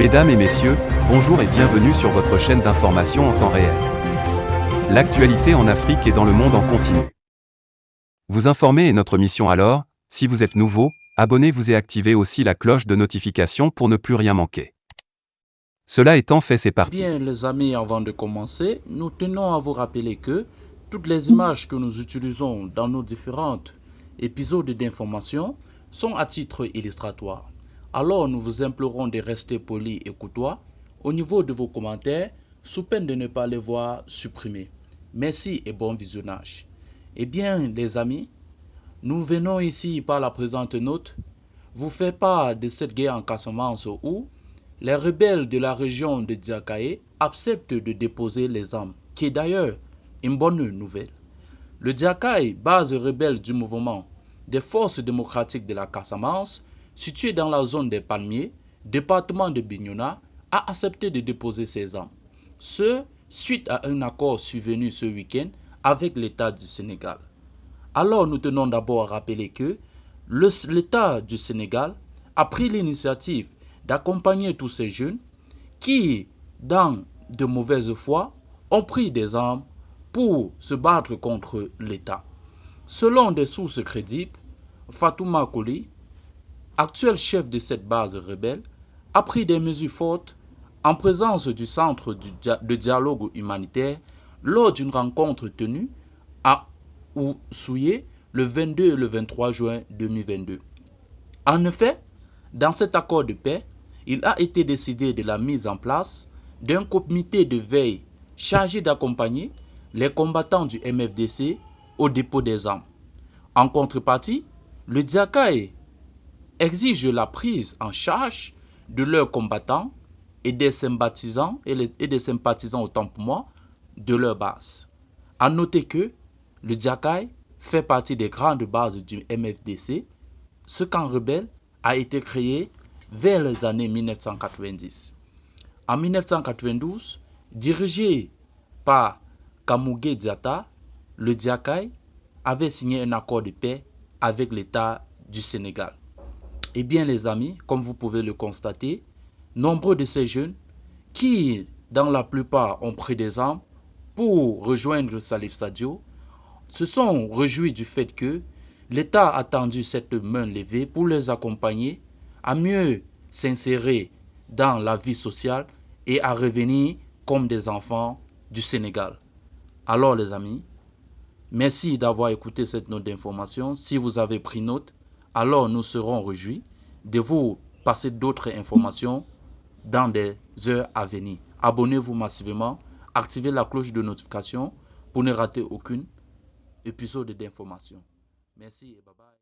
Mesdames et messieurs, bonjour et bienvenue sur votre chaîne d'information en temps réel. L'actualité en Afrique et dans le monde en continu. Vous informer est notre mission alors, si vous êtes nouveau, abonnez-vous et activez aussi la cloche de notification pour ne plus rien manquer. Cela étant fait, c'est parti. Bien les amis, avant de commencer, nous tenons à vous rappeler que toutes les images que nous utilisons dans nos différents épisodes d'information sont à titre illustratoire. Alors nous vous implorons de rester polis et courtois au niveau de vos commentaires, sous peine de ne pas les voir supprimés. Merci et bon visionnage. Eh bien les amis, nous venons ici par la présente note vous faire part de cette guerre en Casamance où les rebelles de la région de Diakaye acceptent de déposer les armes, qui est d'ailleurs une bonne nouvelle. Le Diakaye, base rebelle du mouvement des forces démocratiques de la Casamance, situé dans la zone des Palmiers, département de Bignona, a accepté de déposer ses armes. Ce, suite à un accord survenu ce week-end avec l'État du Sénégal. Alors nous tenons d'abord à rappeler que l'État du Sénégal a pris l'initiative d'accompagner tous ces jeunes qui, dans de mauvaise foi, ont pris des armes pour se battre contre l'État. Selon des sources crédibles, Fatouma Koli, actuel chef de cette base rebelle, a pris des mesures fortes en présence du Centre de dialogue humanitaire lors d'une rencontre tenue à Oussouye le 22 et le 23 juin 2022. En effet, dans cet accord de paix, il a été décidé de la mise en place d'un comité de veille chargé d'accompagner les combattants du MFDC au dépôt des armes. En contrepartie, le Diakaye exige la prise en charge de leurs combattants et des sympathisants, autant pour moi, de leur base. A noter que le Diakaye fait partie des grandes bases du MFDC. Ce camp rebelle a été créé vers les années 1990. En 1992, dirigé par Kamougué Diatta, le Diakaye avait signé un accord de paix avec l'État du Sénégal. Eh bien les amis, comme vous pouvez le constater, nombreux de ces jeunes qui, dans la plupart, ont pris des armes pour rejoindre Salif Sadio, se sont réjouis du fait que l'État a tendu cette main levée pour les accompagner à mieux s'insérer dans la vie sociale et à revenir comme des enfants du Sénégal. Alors les amis, merci d'avoir écouté cette note d'information. Si vous avez pris note, alors nous serons réjouis de vous passer d'autres informations dans des heures à venir. Abonnez-vous massivement, activez la cloche de notification pour ne rater aucun épisode d'information. Merci et bye bye.